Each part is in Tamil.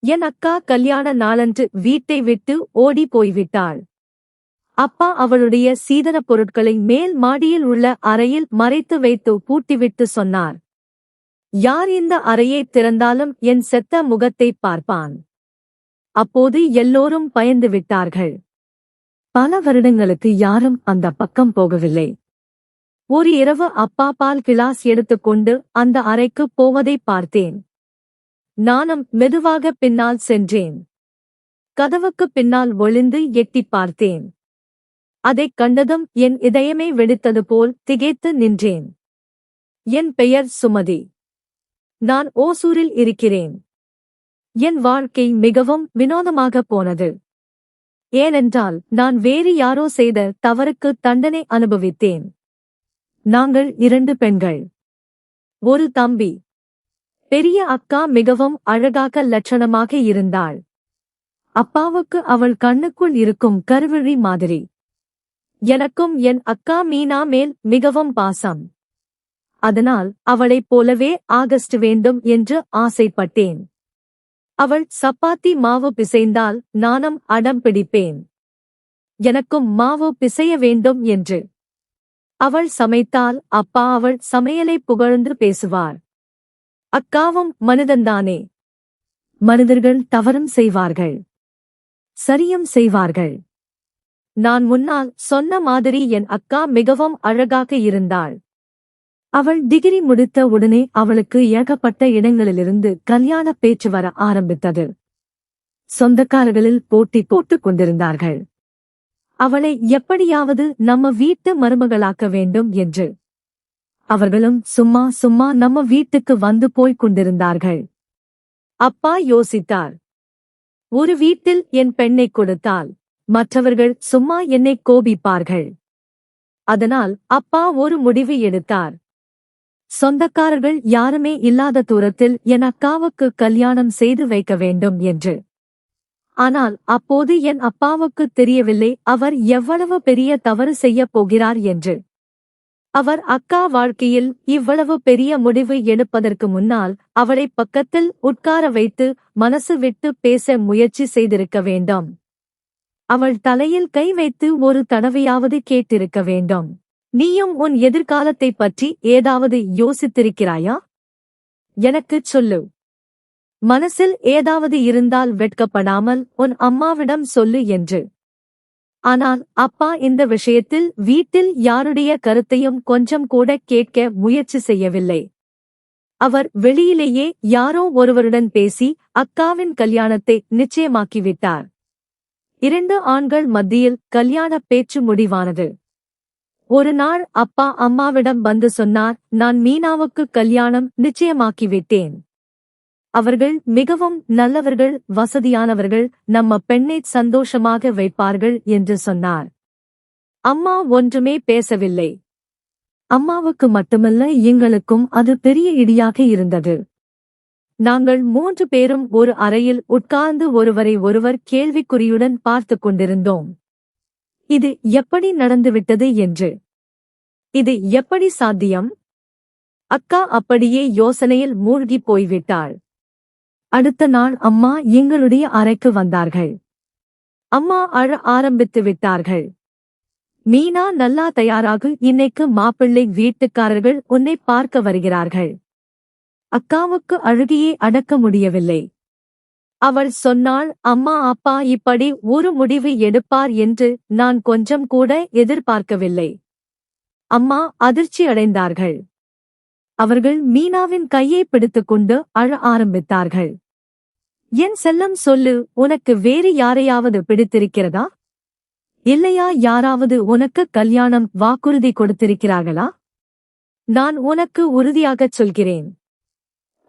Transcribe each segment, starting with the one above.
என் அக்கா கல்யாண நாளன்று வீட்டை விட்டு ஓடி போய்விட்டாள். அப்பா அவளுடைய சீதனப் பொருட்களை மேல் மாடியில் உள்ள அறையில் மறைத்து வைத்து பூட்டிவிட்டு சொன்னார். யார் இந்த அறையைத் திறந்தாலும் என் செத்த முகத்தைப் பார்ப்பான். அப்போது எல்லோரும் பயந்து விட்டார்கள். பல வருடங்களுக்கு யாரும் அந்த பக்கம் போகவில்லை. ஒரு இரவு அப்பா பால் கிளாஸ் எடுத்துக்கொண்டு அந்த அறைக்குப் போவதைப் பார்த்தேன். நானும் மெதுவாக பின்னால் சென்றேன். கதவுக்குப் பின்னால் ஒளிந்து எட்டிப் பார்த்தேன். அதைக் கண்டதும் என் இதயமே வெடித்தது போல் திகைத்து நின்றேன். என் பெயர் சுமதி. நான் ஓசூரில் இருக்கிறேன். என் வாழ்க்கை மிகவும் வினோதமாகப் போனது. ஏனென்றால் நான் வேறு யாரோ செய்த தவறுக்கு தண்டனை அனுபவித்தேன். நாங்கள் 2 பெண்கள், ஒரு தம்பி. பெரிய அக்கா மிகவும் அழகாக லட்சணமாக இருந்தாள். அப்பாவுக்கு அவள் கண்ணுக்குள் இருக்கும் கருவிழி மாதிரி. எனக்கும் என் அக்கா மீனா மேல் மிகவும் பாசம். அதனால் அவளைப் போலவே ஆகஸ்ட் வேண்டும் என்று ஆசைப்பட்டேன். அவள் சப்பாத்தி மாவு பிசைந்தால் நானும் அடம் பிடிப்பேன். எனக்கும் மாவு பிசைய வேண்டும் என்று. அவள் சமைத்தால் அப்பா அவள் சமையலை புகழ்ந்து பேசுவார். அக்காவும் மனிதன்தானே. மனிதர்கள் தவறும் செய்வார்கள், சரியும் செய்வார்கள். நான் முன்னால் சொன்ன மாதிரி என் அக்கா மிகவும் அழகாக இருந்தாள். அவள் டிகிரி முடித்த உடனே அவளுக்கு ஏகப்பட்ட இடங்களிலிருந்து கல்யாண பேச்சு வர ஆரம்பித்தது. சொந்தக்காரர்களில் போட்டி போட்டுக் கொண்டிருந்தார்கள். அவளை எப்படியாவது நம்ம வீட்டு மருமகளாக்க வேண்டும் என்று. அவர்களும் சும்மா சும்மா நம்ம வீட்டுக்கு வந்து போய்க் கொண்டிருந்தார்கள். அப்பா யோசித்தார். ஒரு வீட்டில் என் பெண்ணைக் கொடுத்தால் மற்றவர்கள் சும்மா என்னை கோபிப்பார்கள். அதனால் அப்பா ஒரு முடிவு எடுத்தார். சொந்தக்காரர்கள் யாருமே இல்லாத தூரத்தில் என் அக்காவுக்கு கல்யாணம் செய்து வைக்க வேண்டும் என்று. ஆனால் அப்போது என் அப்பாவுக்கு தெரியவில்லை அவர் எவ்வளவு பெரிய தவறு செய்யப் போகிறார் என்று. அவர் அக்கா வாழ்க்கையில் இவ்வளவு பெரிய முடிவு எடுப்பதற்கு முன்னால் அவளை பக்கத்தில் உட்கார வைத்து மனசு விட்டு பேச முயற்சி செய்திருக்க வேண்டும். அவள் தலையில் கை வைத்து ஒரு தடவையாவது கேட்டிருக்க வேண்டும். நீயும் உன் எதிர்காலத்தைப் பற்றி ஏதாவது யோசித்திருக்கிறாயா? எனக்குச் சொல்லு. மனசில் ஏதாவது இருந்தால் வெட்கப்படாமல் உன் அம்மாவிடம் சொல்லு என்று. ஆனால் அப்பா இந்த விஷயத்தில் வீட்டில் யாருடைய கருத்தையும் கொஞ்சம் கூட கேட்க முயற்சி செய்யவில்லை. அவர் வெளியிலேயே யாரோ ஒருவருடன் பேசி அக்காவின் கல்யாணத்தை நிச்சயமாக்கிவிட்டார். 2 ஆண்கள் மத்தியில் கல்யாண பேச்சு முடிவானது. ஒரு நாள் அப்பா அம்மாவிடம் வந்து சொன்னார், நான் மீனாவுக்கு கல்யாணம் நிச்சயமாக்கிவிட்டேன். அவர்கள் மிகவும் நல்லவர்கள், வசதியானவர்கள், நம்ம பெண்ணை சந்தோஷமாக வைப்பார்கள் என்று சொன்னார். அம்மா ஒன்றுமே பேசவில்லை. அம்மாவுக்கு மட்டுமல்ல, எங்களுக்கும் அது பெரிய இடியாக இருந்தது. நாங்கள் 3 பேரும் ஒரு அறையில் உட்கார்ந்து ஒருவரை ஒருவர் கேள்விக்குறியுடன் பார்த்துக் கொண்டிருந்தோம். இது எப்படி நடந்துவிட்டது என்று. இது எப்படி சாத்தியம்? அக்கா அப்படியே யோசனையில் மூழ்கி போய்விட்டாள். அடுத்த நாள் அம்மா எங்களுடைய அறைக்கு வந்தார்கள். அம்மா அழ ஆரம்பித்து விட்டார்கள். மீனா, நல்லா தயாராகு, இன்னைக்கு மாப்பிள்ளை வீட்டுக்காரர்கள் உன்னை பார்க்க வருகிறார்கள். அக்காவுக்கு அழுகையை அடக்க முடியவில்லை. அவள் சொன்னாள், அம்மா, அப்பா இப்படி ஒரு முடிவு எடுப்பார் என்று நான் கொஞ்சம் கூட எதிர்பார்க்கவில்லை. அம்மா அதிர்ச்சி அடைந்தார்கள். அவர்கள் மீனாவின் கையை பிடித்துக்கொண்டு அழ ஆரம்பித்தார்கள். என் செல்லம், சொல்லு, உனக்கு வேறு யாரையாவது பிடித்திருக்கிறதா? இல்லையா? யாராவது உனக்கு கல்யாணம் வாக்குறுதி கொடுத்திருக்கிறார்களா? நான் உனக்கு உறுதியாகச் சொல்கிறேன்,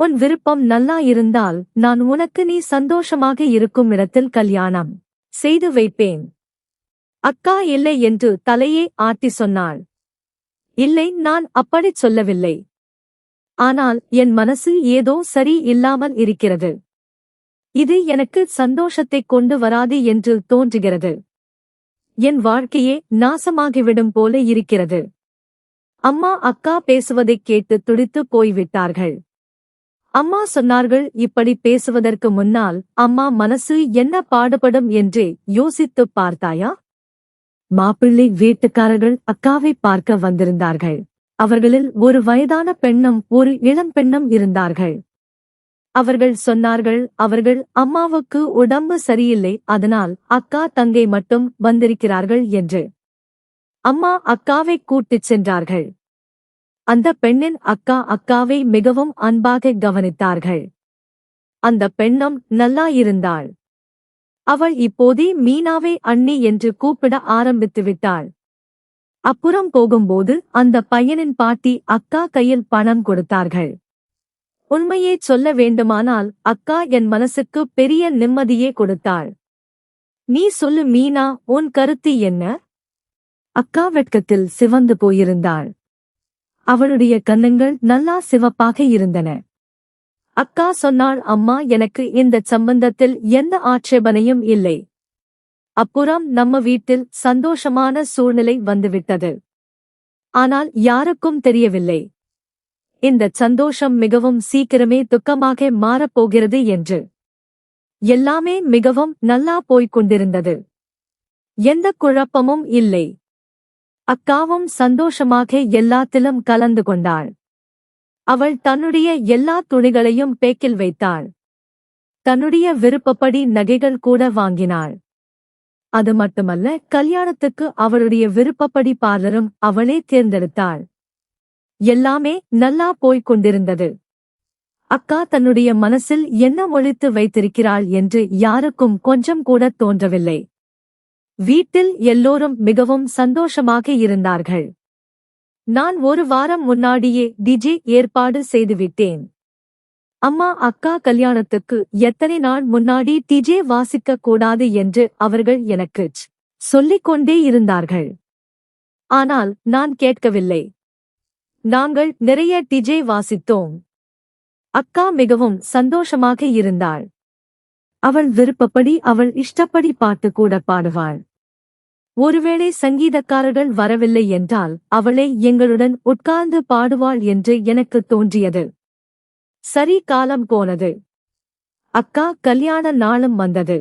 உன் விருப்பம் நல்லா இருந்தால் நான் உனக்கு நீ சந்தோஷமாக இருக்கும் இடத்தில் கல்யாணம் செய்து வைப்பேன். அக்கா இல்லை என்று தலையை ஆட்டி சொன்னாள். இல்லை, நான் அப்படிச் சொல்லவில்லை. ஆனால் என் மனசு ஏதோ சரி இல்லாமல் இருக்கிறது. இது எனக்கு சந்தோஷத்தைக் கொண்டு வராது என்று தோன்றுகிறது. என் வாழ்க்கையே நாசமாகிவிடும் போல இருக்கிறது. அம்மா அக்கா பேசுவதைக் கேட்டு துடித்து போய்விட்டார்கள். அம்மா சொன்னார்கள், இப்படி பேசுவதற்கு முன்னால் அம்மா மனசு என்ன பாடுபடும் என்று யோசித்துப் பார்த்தாயா? மாப்பிள்ளை வீட்டுக்காரர்கள் அக்காவை பார்க்க வந்திருந்தார்கள். அவர்களில் ஒரு வயதான பெண்ணும் ஒரு இளம் பெண்ணும் இருந்தார்கள். அவர்கள் சொன்னார்கள், அவர்கள் அம்மாவுக்கு உடம்பு சரியில்லை, அதனால் அக்கா தங்கை மட்டும் வந்திருக்கிறார்கள் என்று. அம்மா அக்காவை கூட்டிச் சென்றார்கள். அந்த பெண்ணின் அக்கா அக்காவை மிகவும் அன்பாக கவனித்தார்கள். அந்த பெண்ணும் நல்லா இருந்தாள். அவள் இப்போதே மீனாவை அண்ணி என்று கூப்பிட ஆரம்பித்து விட்டாள். அப்புறம் போகும்போது அந்த பையனின் பாட்டி அக்கா கையில் பணம் கொடுத்தார்கள். உண்மையைச் சொல்ல வேண்டுமானால் அக்கா என் மனசுக்கு பெரிய நிம்மதியே கொடுத்தாள். நீ சொல்லு மீனா, உன் கருத்து என்ன? அக்கா வெட்கத்தில் சிவந்து போயிருந்தாள். அவளுடைய கன்னங்கள் நல்லா சிவப்பாக இருந்தன. அக்கா சொன்னாள், அம்மா, எனக்கு இந்த சம்பந்தத்தில் எந்த ஆட்சேபனையும் இல்லை. அப்புறம் நம்ம வீட்டில் சந்தோஷமான சூழ்நிலை வந்துவிட்டது. ஆனால் யாருக்கும் தெரியவில்லை இந்த சந்தோஷம் மிகவும் சீக்கிரமே துக்கமாக மாறப்போகிறது என்று. எல்லாமே மிகவும் நல்லா போய்க் கொண்டிருந்தது. எந்த குழப்பமும் இல்லை. அக்காவும் சந்தோஷமாக எல்லாத்திலும் கலந்து கொண்டாள். அவள் தன்னுடைய எல்லா துணிகளையும் பேக்கில் வைத்தாள். தன்னுடைய விருப்பப்படி நகைகள் கூட வாங்கினாள். அது மட்டுமல்ல, கல்யாணத்துக்கு அவளுடைய விருப்பப்படி பார்லரும் அவளே தேர்ந்தெடுத்தாள். எல்லாமே நல்லா போய்க் கொண்டிருந்தது. அக்கா தன்னுடைய மனசில் என்ன ஒளித்து வைத்திருக்கிறாள் என்று யாருக்கும் கொஞ்சம் கூட தோன்றவில்லை. வீட்டில் எல்லோரும் மிகவும் சந்தோஷமாக இருந்தார்கள். நான் ஒரு வாரம் முன்னாடியே டிஜே ஏற்பாடு செய்துவிட்டேன். அம்மா அக்கா கல்யாணத்துக்கு எத்தனை நாள் முன்னாடி டிஜே வாசிக்க கூடாது என்று அவர்கள் எனக்குச் சொல்லிக் கொண்டே இருந்தார்கள். ஆனால் நான் கேட்கவில்லை. நாங்கள் நிறைய டிஜே வாசித்தோம். அக்கா மிகவும் சந்தோஷமாக இருந்தாள். அவள் விருப்பப்படி அவள் இஷ்டப்படி பாட்டு கூட பாடுவாள். ஒருவேளை சங்கீதக்காரர்கள் வரவில்லை என்றால் அவளை எங்களுடன் உட்கார்ந்து பாடுவாள் என்று எனக்கு தோன்றியது. சரி, காலம் போனது. அக்கா கல்யாண நாளும் வந்தது.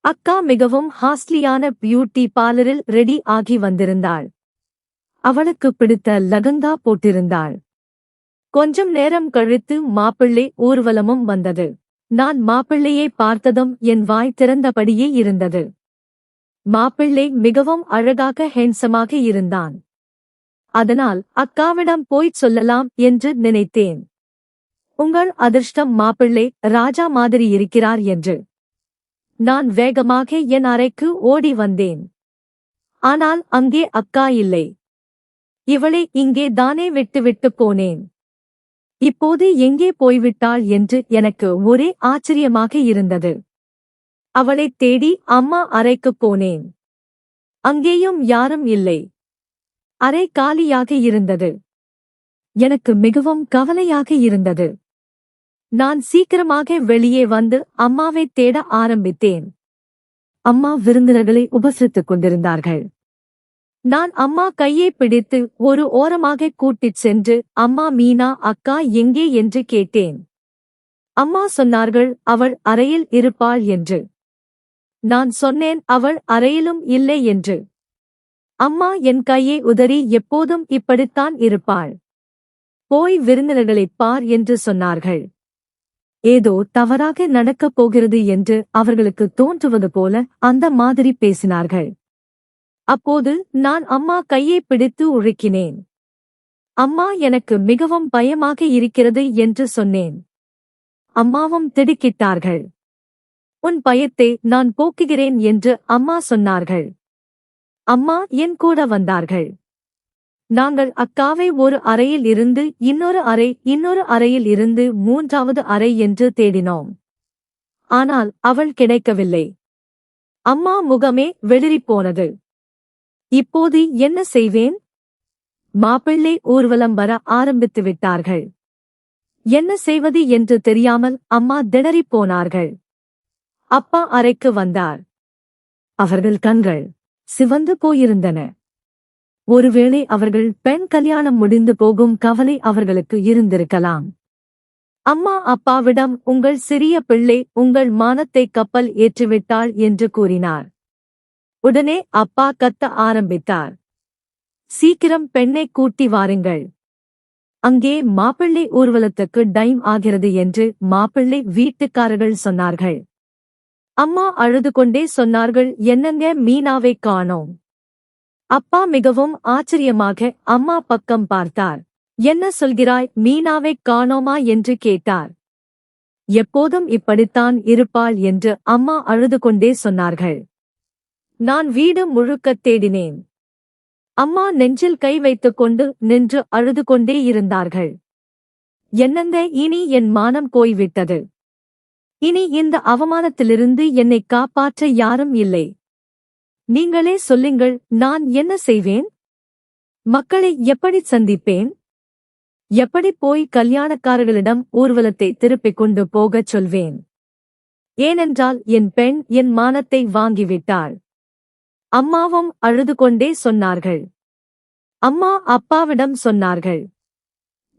அக்கா மிகவும் ஹாஸ்லியான பியூட்டி பார்லரில் ரெடி ஆகி வந்திருந்தாள். அவளுக்கு பிடித்த லகங்கா போட்டிருந்தாள். கொஞ்சம் நேரம் கழித்து மாப்பிள்ளை ஊர்வலமும் வந்தது. நான் மாப்பிள்ளையை பார்த்ததும் என் வாய் திறந்தபடியே இருந்தது. மாப்பிள்ளை மிகவும் அழகாக ஹேண்ட்ஸமாக இருந்தான். அதனால் அக்காவிடம் போய்ச் சொல்லலாம் என்று நினைத்தேன். உங்கள் அதிர்ஷ்டம், மாப்பிள்ளை ராஜா மாதிரி இருக்கிறார் என்று. நான் வேகமாக என் அறைக்கு ஓடி வந்தேன். ஆனால் அங்கே அக்கா இல்லை. இவளை இங்கே தானே விட்டுவிட்டு போனேன். இப்போது எங்கே போய்விட்டாள் என்று எனக்கு ஒரே ஆச்சரியமாக இருந்தது. அவளைத் தேடி அம்மா அறைக்குப் போனேன். அங்கேயும் யாரும் இல்லை. அறை காலியாக இருந்தது. எனக்கு மிகவும் கவலையாக இருந்தது. நான் சீக்கிரமாக வெளியே வந்து அம்மாவைத் தேட ஆரம்பித்தேன். அம்மா விருந்தினர்களை உபசரித்துக் கொண்டிருந்தார்கள். நான் அம்மா கையை பிடித்து ஒரு ஓரமாக கூட்டிச் சென்று, அம்மா, மீனா அக்கா எங்கே என்று கேட்டேன். அம்மா சொன்னார்கள், அவள் அறையில் இருப்பாள் என்று. நான் சொன்னேன், அவள் அறையிலும் இல்லை என்று. அம்மா என் கையை உதறி, எப்போதும் இப்படித்தான் இருப்பாள். போய் விருந்தினர்களைப் பார் என்று சொன்னார்கள். ஏதோ தவறாக நடக்கப் போகிறது என்று அவர்களுக்கு தோன்றுவது போல அந்த மாதிரி பேசினார்கள். அப்போது நான் அம்மா கையை பிடித்து உழுக்கினேன். அம்மா, எனக்கு மிகவும் பயமாக இருக்கிறது என்று சொன்னேன். அம்மாவும் திடுக்கிட்டார்கள். உன் பயத்தை நான் போக்குகிறேன் என்று அம்மா சொன்னார்கள். அம்மா என் கூட வந்தார்கள். நாங்கள் அக்காவை ஒரு அறையில் இருந்து இன்னொரு அறை, இன்னொரு அறையில் இருந்து மூன்றாவது அறை என்று தேடினோம். ஆனால் அவள் கிடைக்கவில்லை. அம்மா முகமே வெளிரிப்போனது. இப்போது என்ன செய்வேன்? மாப்பிள்ளை ஊர்வலம் வர ஆரம்பித்து விட்டார்கள். என்ன செய்வது என்று தெரியாமல் அம்மா திணறிப் போனார்கள். அப்பா அறைக்கு வந்தார். அவர்கள் கண்கள் சிவந்து போயிருந்தன. ஒருவேளை அவர்கள் பெண் கல்யாணம் முடிந்து போகும் கவலை அவர்களுக்கு இருந்திருக்கலாம். அம்மா அப்பாவிடம் உங்கள் சிறிய பிள்ளை உங்கள் மானத்தை கப்பல் ஏற்றிவிட்டாள் என்று கூறினார். உடனே அப்பா கத்த ஆரம்பித்தார். சீக்கிரம் பெண்ணை கூட்டி வாருங்கள். அங்கே மாப்பிள்ளை ஊர்வலத்துக்கு டைம் ஆகிறது என்று மாப்பிள்ளை வீட்டுக்காரர்கள் சொன்னார்கள். அம்மா அழுது கொண்டே சொன்னார்கள், என்னங்க மீனாவை காணோம். அப்பா மிகவும் ஆச்சரியமாக அம்மா பக்கம் பார்த்தார். என்ன சொல்கிறாய், மீனாவை காணோமா என்று கேட்டார். எப்போதும் இப்படித்தான் இருப்பாள் என்று அம்மா அழுது கொண்டே சொன்னார்கள். நான் வீடு முழுக்க தேடினேன். அம்மா நெஞ்சில் கை வைத்துக் கொண்டு நின்று அழுது கொண்டே இருந்தார்கள். என்னங்க, இனி என் மானம் போய்விட்டது. இனி இந்த அவமானத்திலிருந்து என்னை காப்பாற்ற யாரும் இல்லை. நீங்களே சொல்லுங்கள், நான் என்ன செய்வேன்? மக்களை எப்படி சந்திப்பேன்? எப்படி போய் கல்யாணக்காரர்களிடம் ஊர்வலத்தை திருப்பிக் கொண்டு போகச் சொல்வேன்? ஏனென்றால் என் பெண் என் மானத்தை வாங்கிவிட்டாள். அம்மாவும் அழுது கொண்டே சொன்னார்கள். அம்மா அப்பாவிடம் சொன்னார்கள்,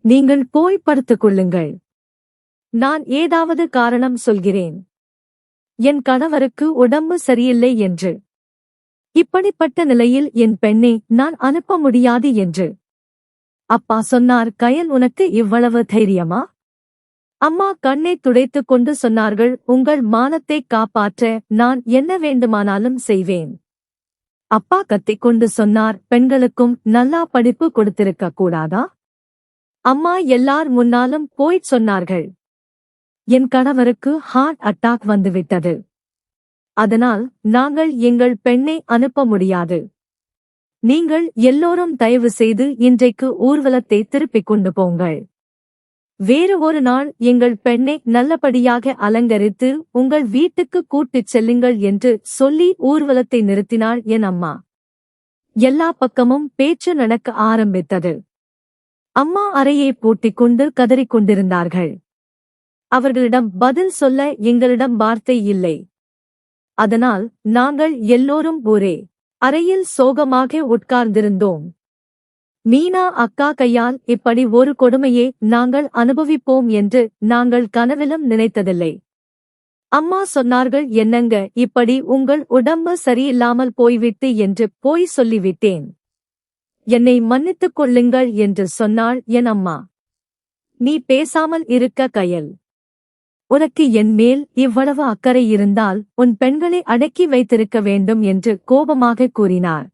நீங்கள் போய் படுத்துக் கொள்ளுங்கள். நான் ஏதாவது காரணம் சொல்கிறேன். என் கணவருக்கு உடம்பு சரியில்லை என்று. இப்படிப்பட்ட நிலையில் என் பெண்ணை நான் அனுப்ப முடியாது என்று. அப்பா சொன்னார், கயல், உனக்கு இவ்வளவு தைரியமா? அம்மா கண்ணை துடைத்துக் கொண்டு சொன்னார்கள், உங்கள் மானத்தை காப்பாற்ற நான் என்ன வேண்டுமானாலும் செய்வேன். அப்பா கத்திக்கொண்டு சொன்னார், பெண்களுக்கும் நல்லா படிப்பு கொடுத்திருக்க கூடாதா? அம்மா எல்லார் முன்னாலும் போய்ச் சொன்னார்கள், என் கணவருக்கு ஹார்ட் அட்டாக் வந்துவிட்டது. அதனால் நாங்கள் எங்கள் பெண்ணை அனுப்ப முடியாது. நீங்கள் எல்லோரும் தயவு செய்து இன்றைக்கு ஊர்வலத்தை திருப்பிக் கொண்டு போங்கள். வேறு ஒரு நாள் எங்கள் பெண்ணை நல்லபடியாக அலங்கரித்து உங்கள் வீட்டுக்கு கூட்டிச் செல்லுங்கள் என்று சொல்லி ஊர்வலத்தை நிறுத்தினாள் என் அம்மா. எல்லா பக்கமும் பேச்சு நடக்க ஆரம்பித்தது. அம்மா அறையை பூட்டிக்கொண்டு கதறிக்கொண்டிருந்தார்கள். அவர்களிடம் பதில் சொல்ல எங்களிடம் வார்த்தை இல்லை. அதனால் நாங்கள் எல்லோரும் ஒரே அறையில் சோகமாக உட்கார்ந்திருந்தோம். மீனா அக்கா கையால் இப்படி ஒரு கொடுமையை நாங்கள் அனுபவிப்போம் என்று நாங்கள் கனவிலும் நினைத்ததில்லை. அம்மா சொன்னார்கள், என்னங்க இப்படி உங்கள் உடம்பு சரியில்லாமல் போய்விட்டு என்று போய் சொல்லிவிட்டேன். என்னை மன்னித்துக் கொள்ளுங்கள் என்று சொன்னாள் என் அம்மா. நீ பேசாமல் இருக்க கயல். உனக்கு என் மேல் இவ்வளவு அக்கறை இருந்தால் உன் பெண்களை அடக்கி வைத்திருக்க வேண்டும் என்று கோபமாக கூறினார்.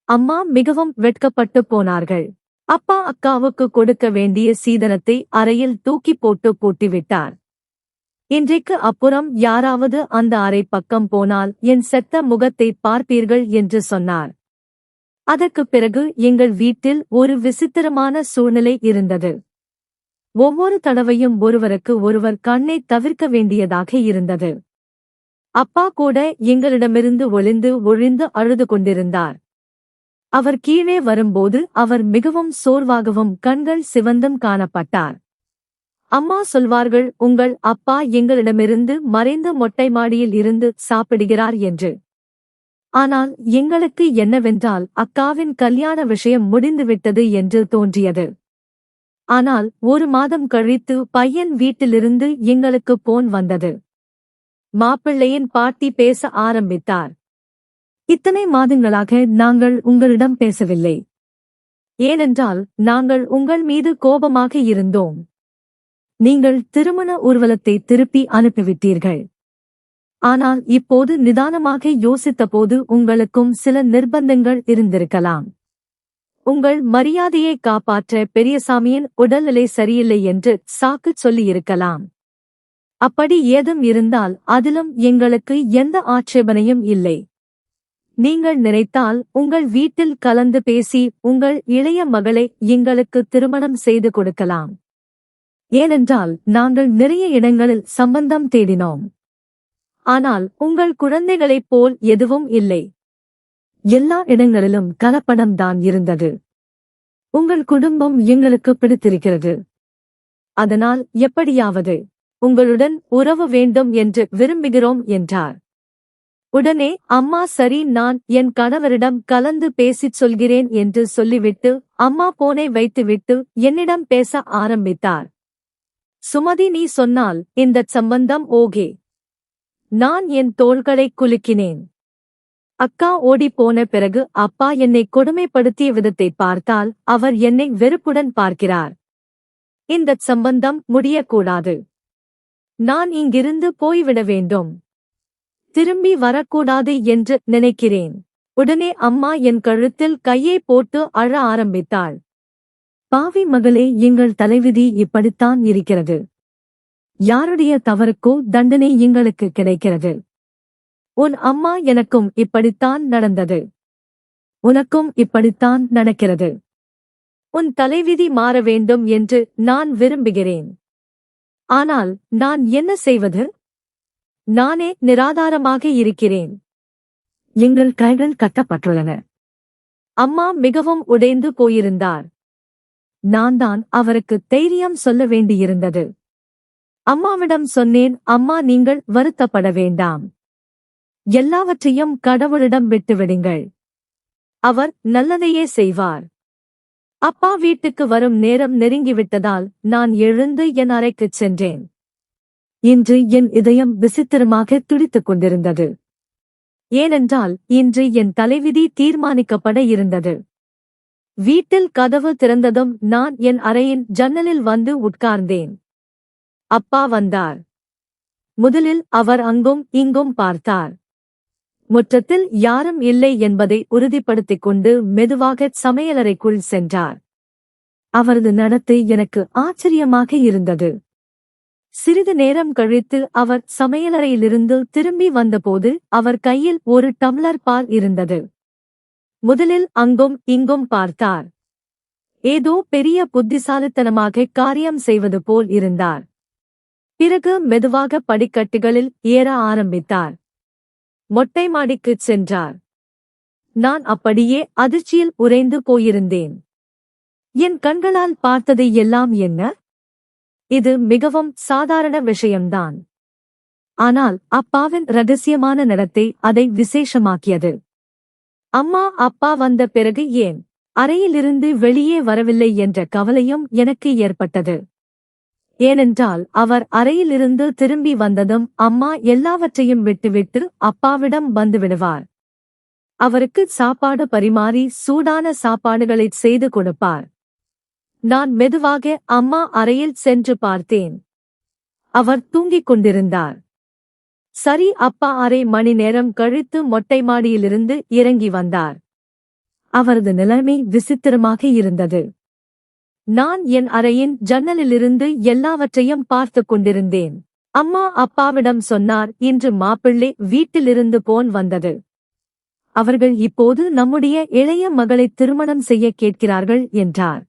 அம்மா மிகவும் வெட்கப்பட்டு போனார்கள். அப்பா அக்காவுக்கு கொடுக்க வேண்டிய சீதனத்தை அறையில் தூக்கி போட்டு பூட்டிவிட்டார். இன்றைக்கு அப்புறம் யாராவது அந்த அறை பக்கம் போனால் என் செத்த முகத்தை பார்ப்பீர்கள் என்று சொன்னார். அதற்குப் பிறகு எங்கள் வீட்டில் ஒரு விசித்திரமான சூழ்நிலை இருந்தது. ஒவ்வொரு தடவையும் ஒருவருக்கு ஒருவர் கண்ணை தவிர்க்க வேண்டியதாக இருந்தது. அப்பா கூட எங்களிடமிருந்து ஒளிந்து அழுது கொண்டிருந்தார். அவர் கீழே வரும்போது அவர் மிகவும் சோர்வாகவும் கண்கள் சிவந்தும் காணப்பட்டார். அம்மா சொல்வார்கள், உங்கள் அப்பா எங்களிடமிருந்து மறைந்து மொட்டை மாடியில் இருந்து சாப்பிடுகிறார் என்று. ஆனால் எங்களுக்கு என்னவென்றால் அக்காவின் கல்யாண விஷயம் முடிந்துவிட்டது என்று தோன்றியது. ஆனால் ஒரு மாதம் கழித்து பையன் வீட்டிலிருந்து எங்களுக்கு போன் வந்தது. மாப்பிள்ளையின் பாட்டி பேச ஆரம்பித்தார். இத்தனை மாதங்களாக நாங்கள் உங்களிடம் பேசவில்லை. ஏனென்றால் நாங்கள் உங்கள் மீது கோபமாக இருந்தோம். நீங்கள் திருமண ஊர்வலத்தை திருப்பி அனுப்பிவிட்டீர்கள். ஆனால் இப்போது நிதானமாக யோசித்தபோது உங்களுக்கும் சில நிர்பந்தங்கள் இருந்திருக்கலாம். உங்கள் மரியாதையை காப்பாற்ற பெரியசாமியின் உடல்நிலை சரியில்லை என்று சாக்கு சொல்லியிருக்கலாம். அப்படி ஏதும் இருந்தால் அதிலும் எங்களுக்கு எந்த ஆட்சேபனையும் இல்லை. நீங்கள் நினைத்தால் உங்கள் வீட்டில் கலந்து பேசி உங்கள் இளைய மகளை எங்களுக்கு திருமணம் செய்து கொடுக்கலாம். ஏனென்றால் நாங்கள் நிறைய இடங்களில் சம்பந்தம் தேடினோம். ஆனால் உங்கள் குழந்தைகளைப் போல் எதுவும் இல்லை. எல்லா இடங்களிலும் கலப்படம்தான் இருந்தது. உங்கள் குடும்பம் எங்களுக்கு பிடித்திருக்கிறது. அதனால் எப்படியாவது உங்களுடன் உறவு வேண்டும் என்று விரும்புகிறோம் என்றார். உடனே அம்மா, சரி, நான் என் கணவரிடம் கலந்து பேசிச் சொல்கிறேன் என்று சொல்லிவிட்டு அம்மா போனை வைத்துவிட்டு என்னிடம் பேச ஆரம்பித்தார். சுமதி, நீ சொன்னால் இந்தச் சம்பந்தம் ஓகே. நான் என் தோள்களை குலுக்கினேன். அக்கா ஓடிப்போன பிறகு அப்பா என்னை கொடுமைப்படுத்திய விதத்தை பார்த்தால் அவர் என்னை வெறுப்புடன் பார்க்கிறார். இந்தச் சம்பந்தம் முடியக்கூடாது. நான் இங்கிருந்து போய்விட வேண்டும். திரும்பி வரக்கூடாது என்று நினைக்கிறேன். உடனே அம்மா என் கழுத்தில் கையை போட்டு அழ ஆரம்பித்தாள். பாவி மகளே, எங்கள் தலைவிதி இப்படித்தான் இருக்கிறது. யாருடைய தவறுக்கோ தண்டனை எங்களுக்கு கிடைக்கிறது. உன் அம்மா எனக்கும் இப்படித்தான் நடந்தது. உனக்கும் இப்படித்தான் நடக்கிறது. உன் தலைவிதி மாற வேண்டும் என்று நான் விரும்புகிறேன். ஆனால் நான் என்ன செய்வது? நானே நிராதாரமாக இருக்கிறேன். எங்கள் கைகள் கட்டப்பட்டுள்ளன. அம்மா மிகவும் உடைந்து போயிருந்தார். நான் தான் அவருக்கு தைரியம் சொல்ல வேண்டியிருந்தது. அம்மாவிடம் சொன்னேன், அம்மா, நீங்கள் வருத்தப்பட வேண்டாம். எல்லாவற்றையும் கடவுளிடம் விட்டுவிடுங்கள். அவர் நல்லதையே செய்வார். அப்பா வீட்டுக்கு வரும் நேரம் நெருங்கிவிட்டதால் நான் எழுந்து என் அறைக்குச் சென்றேன். இன்று என் இதயம் விசித்திரமாக துடித்துக் கொண்டிருந்தது. ஏனென்றால் இன்று என் தலைவிதி தீர்மானிக்கப்பட இருந்தது. வீட்டில் கதவு திறந்ததும் நான் என் அறையின் ஜன்னலில் வந்து உட்கார்ந்தேன். அப்பா வந்தார். முதலில் அவர் அங்கும் இங்கும் பார்த்தார். முற்றத்தில் யாரும் இல்லை என்பதை உறுதிப்படுத்திக் கொண்டு மெதுவாக சமையலறைக்குள் சென்றார். அவரது நடத்தை எனக்கு ஆச்சரியமாக இருந்தது. சிறிது நேரம் கழித்து அவர் சமையலறையிலிருந்து திரும்பி வந்தபோது அவர் கையில் ஒரு டம்ளர் பால் இருந்தது. முதலில் அங்கும் இங்கும் பார்த்தார். ஏதோ பெரிய புத்திசாலித்தனமாக காரியம் செய்வது போல் இருந்தார். பிறகு மெதுவாக படிக்கட்டுகளில் ஏற ஆரம்பித்தார். மொட்டை மாடிக்குச் சென்றார். நான் அப்படியே அதிர்ச்சியில் உறைந்து போயிருந்தேன். என் கண்களால் பார்த்தது எல்லாம் என்ன? இது மிகவும் சாதாரண விஷயம்தான். ஆனால் அப்பாவின் ரகசியமான நடத்தை அதை விசேஷமாக்கியது. அம்மா அப்பா வந்த பிறகு ஏன் அறையிலிருந்து வெளியே வரவில்லை என்ற கவலையும் எனக்கு ஏற்பட்டது. ஏனென்றால் அவர் அறையிலிருந்து திரும்பி வந்ததும் அம்மா எல்லாவற்றையும் விட்டுவிட்டு அப்பாவிடம் வந்துவிடுவார். அவருக்கு சாப்பாடு பரிமாறி சூடான சாப்பாடுகளைச் செய்து கொடுப்பார். நான் மெதுவாக அம்மா அறையில் சென்று பார்த்தேன். அவர் தூங்கிக் கொண்டிருந்தார். சரி, அப்பா அரை மணி நேரம் கழித்து மொட்டை மாடியிலிருந்து இறங்கி வந்தார். அவரது நிலைமை விசித்திரமாக இருந்தது. நான் என் அறையின் ஜன்னலிலிருந்து எல்லாவற்றையும் பார்த்துக் கொண்டிருந்தேன். அம்மா அப்பாவிடம் சொன்னார், இன்று மாப்பிள்ளை வீட்டிலிருந்து போன் வந்தது. அவர்கள் இப்போது நம்முடைய இளைய மகளை திருமணம் செய்ய கேட்கிறார்கள் என்றார்.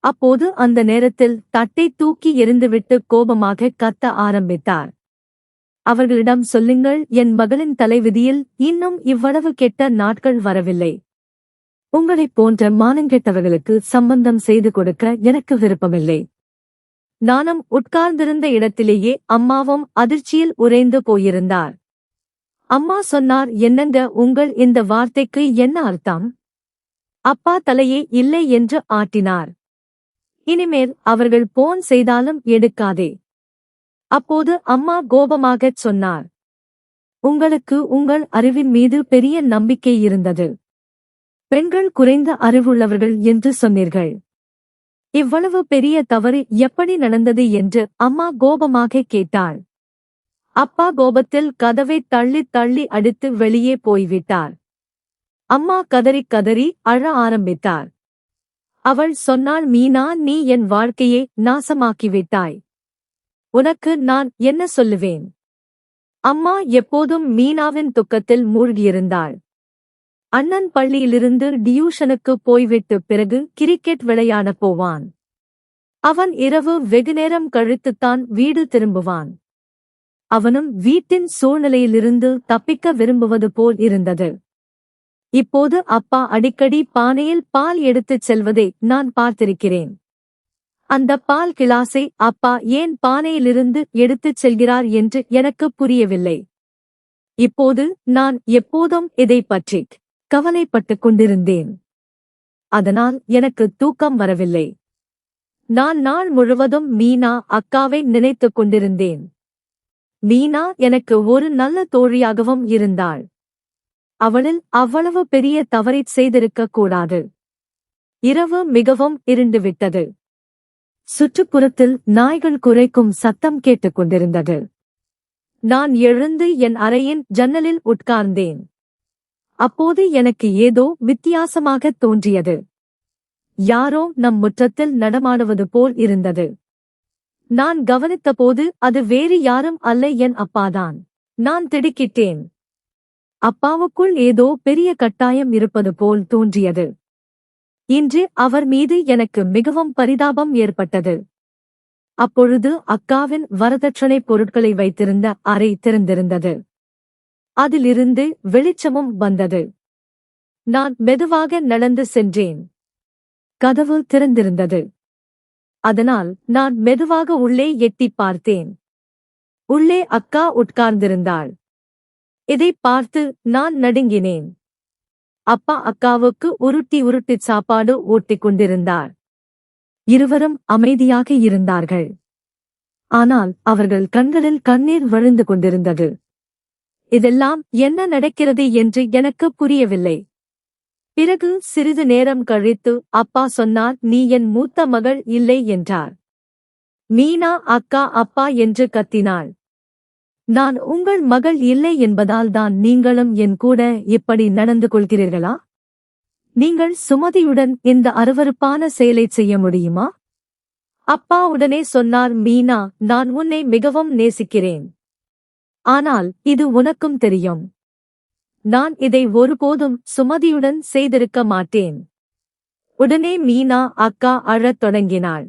அப்போது அந்த நேரத்தில் தட்டை தூக்கி எறிந்துவிட்டு கோபமாக கத்த ஆரம்பித்தார். அவர்களிடம் சொல்லுங்கள், என் மகளின் தலைவிதியில் இன்னும் இவ்வளவு கெட்ட நாட்கள் வரவில்லை. உங்களைப் போன்ற மானங்கெட்டவர்களுக்கு சம்பந்தம் செய்து கொடுக்க எனக்கு விருப்பமில்லை. நானும் உட்கார்ந்திருந்த இடத்திலேயே அம்மாவும் அதிர்ச்சியில் உறைந்து போயிருந்தார். அம்மா சொன்னார், என்னங்க உங்கள் இந்த வார்த்தைக்கு என்ன அர்த்தம்? அப்பா தலையே இல்லை என்று ஆட்டினார். இனிமேல் அவர்கள் போன் செய்தாலும் எடுக்காதே. அப்போது அம்மா கோபமாகச் சொன்னார், உங்களுக்கு உங்கள் அறிவின் மீது பெரிய நம்பிக்கை இருந்தது. பெண்கள் குறைந்த அறிவுள்ளவர்கள் என்று சொன்னீர்கள். இவ்வளவு பெரிய தவறு எப்படி நடந்தது என்று அம்மா கோபமாக கேட்டாள். அப்பா கோபத்தில் கதவை தள்ளி தள்ளி அடித்து வெளியே போய்விட்டார். அம்மா கதறி கதறி அழ ஆரம்பித்தார். அவள் சொன்னாள், மீனா, நீ என் வாழ்க்கையை நாசமாக்கிவிட்டாய். உனக்கு நான் என்ன சொல்லுவேன்? அம்மா எப்போதும் மீனாவின் துக்கத்தில் மூழ்கியிருந்தாள். அண்ணன் பள்ளியிலிருந்து டியூஷனுக்கு போய்விட்டு பிறகு கிரிக்கெட் விளையாட போவான். அவன் இரவு வெகுநேரம் கழித்துத்தான் வீடு திரும்புவான். அவனும் வீட்டின் சூழ்நிலையிலிருந்து தப்பிக்க விரும்புவது போல் இருந்தது. இப்போது அப்பா அடிக்கடி பானையில் பால் எடுத்துச் செல்வதை நான் பார்த்திருக்கிறேன். அந்த பால் கிளாஸை அப்பா ஏன் பானையிலிருந்து எடுத்துச் செல்கிறார் என்று எனக்கு புரியவில்லை. இப்போது நான் எப்போதும் இதைப் பற்றி கவலைப்பட்டுக் கொண்டிருந்தேன். அதனால் எனக்கு தூக்கம் வரவில்லை. நான் நாள் முழுவதும் மீனா அக்காவை நினைத்துக் கொண்டிருந்தேன். மீனா எனக்கு ஒரு நல்ல தோழியாகவும் இருந்தாள். அவளில் அவ்வளவு பெரிய தவறைச் செய்திருக்கக் கூடாது. இரவு மிகவும் இருண்டுவிட்டது. சுற்றுப்புறத்தில் நாய்கள் குரைக்கும் சத்தம் கேட்டுக்கொண்டிருந்தது. நான் எழுந்து என் அறையின் ஜன்னலில் உட்கார்ந்தேன். அப்போது எனக்கு ஏதோ வித்தியாசமாகத் தோன்றியது. யாரோ நம் முற்றத்தில் நடமாடுவது போல் இருந்தது. நான் கவனித்தபோது அது வேறு யாரும் அல்ல, என் அப்பாதான். நான் திடுக்கிட்டேன். அப்பாவுக்குள் ஏதோ பெரிய கட்டாயம் இருப்பது போல் தோன்றியது. இன்று அவர் மீது எனக்கு மிகவும் பரிதாபம் ஏற்பட்டது. அப்பொழுது அக்காவின் வரதட்சணை பொருட்களை வைத்திருந்த அறை திறந்திருந்தது. அதிலிருந்து வெளிச்சமும் வந்தது. நான் மெதுவாக நடந்து சென்றேன். கதவு திறந்திருந்தது. அதனால் நான் மெதுவாக உள்ளே எட்டிப் பார்த்தேன். உள்ளே அக்கா உட்கார்ந்திருந்தாள். இதைப் பார்த்து நான் நடுங்கினேன். அப்பா அக்காவுக்கு உருட்டி உருட்டிச் சாப்பாடு ஊட்டிக் கொண்டிருந்தார். இருவரும் அமைதியாக இருந்தார்கள். ஆனால் அவர்கள் கண்களில் கண்ணீர் வழிந்து கொண்டிருந்தது. இதெல்லாம் என்ன நடக்கிறது என்று எனக்கு புரியவில்லை. பிறகு சிறிது நேரம் கழித்து அப்பா சொன்னார், நீ என் மூத்த மகள் இல்லை என்றார். மீனா அக்கா அப்பா என்று கத்தினாள். நான் உங்கள் மகள் இல்லை என்பதால் தான் நீங்களும் என் கூட இப்படி நடந்து கொள்கிறீர்களா? நீங்கள் சுமதியுடன் இந்த அருவருப்பான செயலைச் செய்ய முடியுமா? அப்பா உடனே சொன்னார், மீனா, நான் உன்னை மிகவும் நேசிக்கிறேன். ஆனால் இது உனக்கும் தெரியும். நான் இதை ஒருபோதும் சுமதியுடன் செய்திருக்க மாட்டேன். உடனே மீனா அக்கா அழத் தொடங்கினாள்.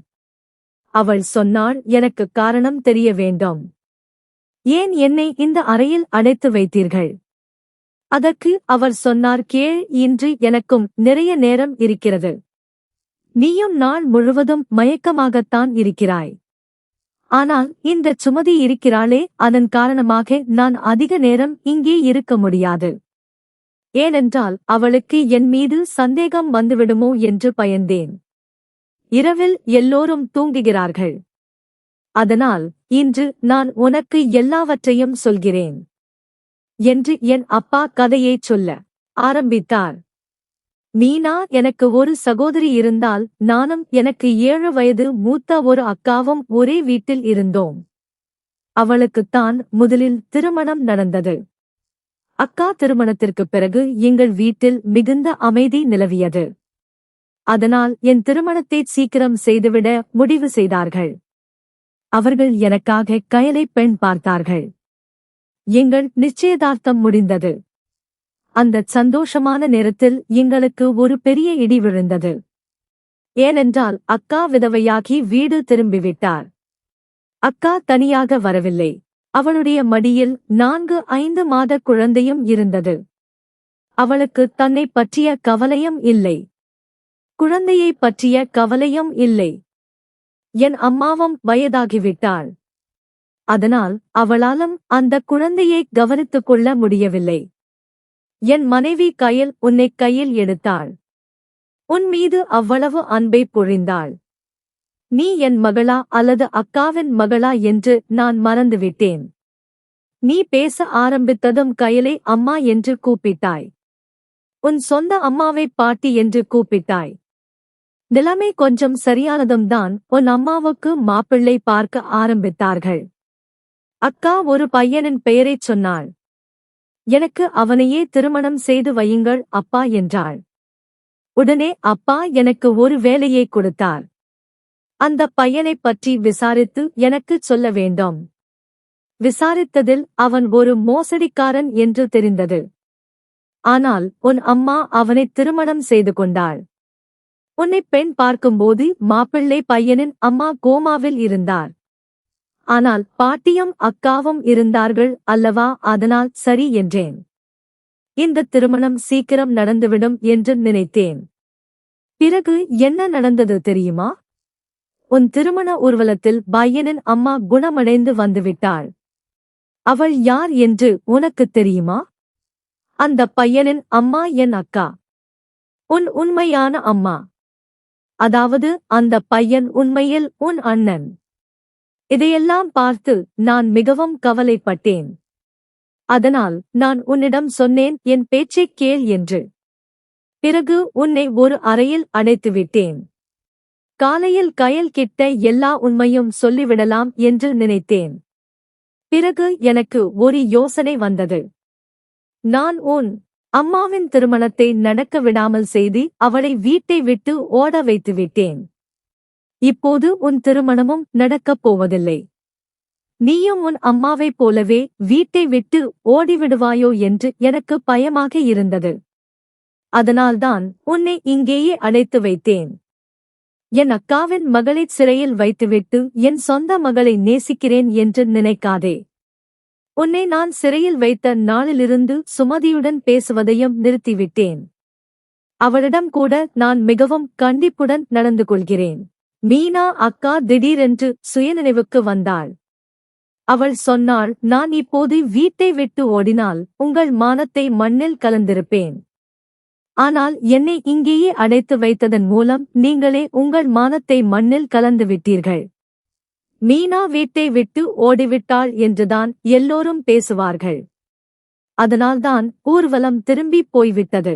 அவள் சொன்னாள், எனக்கு காரணம் தெரிய வேண்டும். ஏன் என்னை இந்த அறையில் அடைத்து வைத்தீர்கள்? அதற்கு அவர் சொன்னார், கேள், இன்று எனக்கும் நிறைய நேரம் இருக்கிறது. நீயும் நாள் முழுவதும் மயக்கமாகத்தான் இருக்கிறாய். ஆனால் இந்த சுமதி இருக்கிறாளே, அதன் காரணமாக நான் அதிக நேரம் இங்கே இருக்க முடியாது. ஏனென்றால் அவளுக்கு என் மீது சந்தேகம் வந்துவிடுமோ என்று பயந்தேன். இரவில் எல்லோரும் தூங்குகிறார்கள். அதனால் இன்று நான் உனக்கு எல்லாவற்றையும் சொல்கிறேன் என்று என் அப்பா கதையைச் சொல்ல ஆரம்பித்தார். மீனா, எனக்கு ஒரு சகோதரி இருந்தால், நானும் எனக்கு 7 வயது மூத்த ஒரு அக்காவும் ஒரே வீட்டில் இருந்தோம். அவளுக்குத்தான் முதலில் திருமணம் நடந்தது. அக்கா திருமணத்திற்குப் பிறகு எங்கள் வீட்டில் மிகுந்த அமைதி நிலவியது. அதனால் என் திருமணத்தை சீக்கிரம் செய்துவிட முடிவு செய்தார்கள். அவர்கள் எனக்காக கயலை பெண் பார்த்தார்கள். எங்கள் நிச்சயதார்த்தம் முடிந்தது. அந்தச் சந்தோஷமான நேரத்தில் எங்களுக்கு ஒரு பெரிய இடி விழுந்தது. ஏனென்றால் அக்கா விதவையாகி வீடு திரும்பிவிட்டார். அக்கா தனியாக வரவில்லை. அவளுடைய மடியில் 4-5 மாத குழந்தையும் இருந்தது. அவளுக்கு தன்னை பற்றிய கவலையும் இல்லை. குழந்தையைப் பற்றிய கவலையும் இல்லை. என் அம்மாவும் வயதாகிவிட்டாள். அதனால் அவளாலும் அந்த குழந்தையை கவனித்துக் கொள்ள முடியவில்லை. என் மனைவி கயல் உன்னை கையில் எடுத்தாள். உன் மீது அவ்வளவு அன்பை பொழிந்தாள். நீ என் மகளா அல்லது அக்காவின் மகளா என்று நான் மறந்துவிட்டேன். நீ பேச ஆரம்பித்ததும் கயலை அம்மா என்று கூப்பிட்டாய். உன் சொந்த அம்மாவை பாட்டி என்று கூப்பிட்டாய். நிலைமை கொஞ்சம் சரியானதும் தான் உன் அம்மாவுக்கு மாப்பிள்ளை பார்க்க ஆரம்பித்தார்கள். அக்கா ஒரு பையனின் பெயரைச் சொன்னாள். எனக்கு அவனையே திருமணம் செய்து வையுங்கள் அப்பா என்றாள். உடனே அப்பா எனக்கு ஒரு வேலையை கொடுத்தார். அந்த பையனைப் பற்றி விசாரித்து எனக்குச் சொல்ல வேண்டும். விசாரித்ததில் அவன் ஒரு மோசடிக்காரன் என்று தெரிந்தது. ஆனால் உன் அம்மா அவனை திருமணம் செய்து கொண்டாள். உன்னை பெண் பார்க்கும்போது மாப்பிள்ளை பையனின் அம்மா கோமாவில் இருந்தார். ஆனால் பாட்டியும் அக்காவும் இருந்தார்கள் அல்லவா, அதனால் சரி என்றேன். இந்த திருமணம் சீக்கிரம் நடந்துவிடும் என்று நினைத்தேன். பிறகு என்ன நடந்தது தெரியுமா? உன் திருமண ஊர்வலத்தில் பையனின் அம்மா குணமடைந்து வந்துவிட்டாள். அவள் யார் என்று உனக்குத் தெரியுமா? அந்த பையனின் அம்மா என் அக்கா. உன் உண்மையான அம்மா. அதாவது அந்த பையன் உண்மையில் உன் அண்ணன். இதையெல்லாம் பார்த்து நான் மிகவும் கவலைப்பட்டேன். அதனால் நான் உன்னிடம் சொன்னேன், என் பேச்சைக் கேள் என்று. பிறகு உன்னை ஒரு அறையில் அடைத்துவிட்டேன். காலையில் கயல் கிட்ட எல்லா உண்மையும் சொல்லிவிடலாம் என்று நினைத்தேன். பிறகு எனக்கு ஒரு யோசனை வந்தது. நான் உன் அம்மாவின் திருமணத்தை நடக்க விடாமல் செய்து அவளை வீட்டை விட்டு ஓட வைத்துவிட்டேன். இப்போது உன் திருமணமும் நடக்கப் போவதில்லை. நீயும் உன் அம்மாவைப் போலவே வீட்டை விட்டு ஓடிவிடுவாயோ என்று எனக்கு பயமாக இருந்தது. அதனால்தான் உன்னை இங்கேயே அடைத்து வைத்தேன். என் அக்காவின் மகளைச் சிறையில் வைத்துவிட்டு என் சொந்த மகளை நேசிக்கிறேன் என்று நினைக்காதே. உன்னை நான் சிறையில் வைத்த நாளிலிருந்து சுமதியுடன் பேசுவதையும் நிறுத்திவிட்டேன். அவளிடம் கூட நான் மிகவும் கண்டிப்புடன் நடந்து கொள்கிறேன். மீனா அக்கா திடீரென்று சுயநினைவுக்கு வந்தாள். அவள் சொன்னாள், நான் இப்போது வீட்டை விட்டு ஓடினால் உங்கள் மானத்தை மண்ணில் கலந்திருப்பேன். ஆனால் என்னை இங்கேயே அடைத்து வைத்ததன் மூலம் நீங்களே உங்கள் மானத்தை மண்ணில் கலந்து விட்டீர்கள். மீனா வீட்டை விட்டு ஓடிவிட்டாள் என்றுதான் எல்லோரும் பேசுவார்கள். அதனால்தான் ஊர்வலம் திரும்பிப் போய்விட்டது.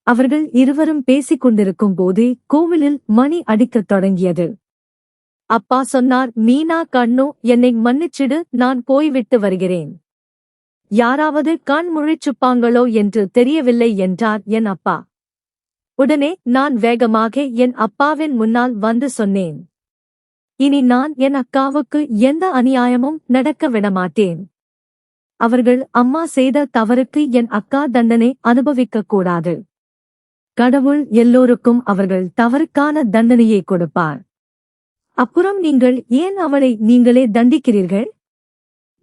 அவர்கள் இருவரும் பேசிக் கொண்டிருக்கும் போதே கோவிலில் மணி அடிக்கத் தொடங்கியது. அப்பா சொன்னார், மீனா கண்ணு, என்னை மன்னிச்சிடு, நான் போய்விட்டு வருகிறேன். யாராவது கண் முழிச்சுப்பாங்களோ என்று தெரியவில்லை என்றார் என் அப்பா. உடனே நான் வேகமாக என் அப்பாவின் முன்னால் வந்து சொன்னேன், இனி நான் என் அக்காவுக்கு எந்த அநியாயமும் நடக்க விடமாட்டேன். அவர்கள் அம்மா செய்த தவறுக்கு என் அக்கா தண்டனை அனுபவிக்கக் கூடாது. கடவுள் எல்லோருக்கும் அவர்கள் தவறுக்கான தண்டனையை கொடுப்பார். அப்புறம் நீங்கள் ஏன் அவளை நீங்களே தண்டிக்கிறீர்கள்?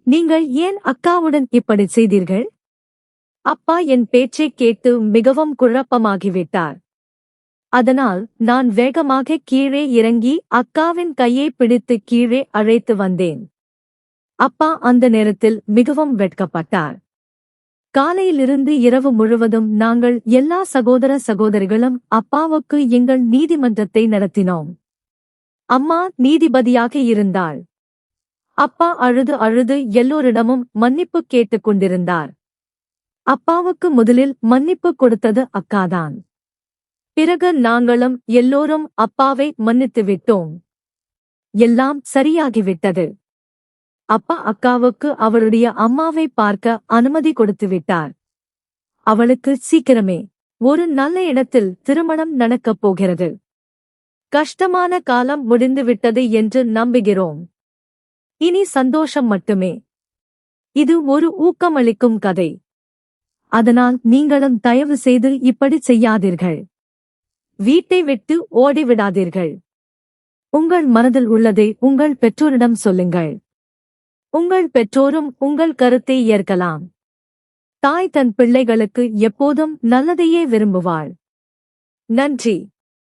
நீங்கள் ஏன் அக்காவுடன் இப்படி செய்தீர்கள்? அப்பா என் பேச்சைக் கேட்டு மிகவும் குழப்பமாகிவிட்டார். அதனால் நான் வேகமாக கீழே இறங்கி அக்காவின் கையை பிடித்து கீழே அழைத்து வந்தேன். அப்பா அந்த நேரத்தில் மிகவும் வெட்கப்பட்டார். காலையிலிருந்து இரவு முழுவதும் நாங்கள் எல்லா சகோதர சகோதரிகளும் அப்பாவுக்கு எங்கள் நீதிமன்றத்தை நடத்தினோம். அம்மா நீதிபதியாக இருந்தாள். அப்பா அழுது அழுது எல்லோரிடமும் மன்னிப்பு கேட்டுக் கொண்டிருந்தார். அப்பாவுக்கு முதலில் மன்னிப்பு கொடுத்தது அக்காதான். பிறகு நாங்களும் எல்லோரும் அப்பாவை மன்னித்து விட்டோம். எல்லாம் சரியாகிவிட்டது. அப்பா அக்காவுக்கு அவளுடைய அம்மாவை பார்க்க அனுமதி கொடுத்து விட்டார். அவளுக்கு சீக்கிரமே ஒரு நல்ல இடத்தில் திருமணம் நடக்கப் போகிறது. கஷ்டமான காலம் முடிந்துவிட்டது என்று நம்புகிறோம். இனி சந்தோஷம் மட்டுமே. இது ஒரு ஊக்கமளிக்கும் கதை. அதனால் நீங்களும் தயவு செய்து இப்படி செய்யாதீர்கள். வீட்டை விட்டு ஓடிவிடாதீர்கள். உங்கள் மனதில் உள்ளதை உங்கள் பெற்றோரிடம் சொல்லுங்கள். உங்கள் பெற்றோரும் உங்கள் கருத்தை ஏற்கலாம். தாய் தன் பிள்ளைகளுக்கு எப்போதும் நல்லதையே விரும்புவாள். நன்றி.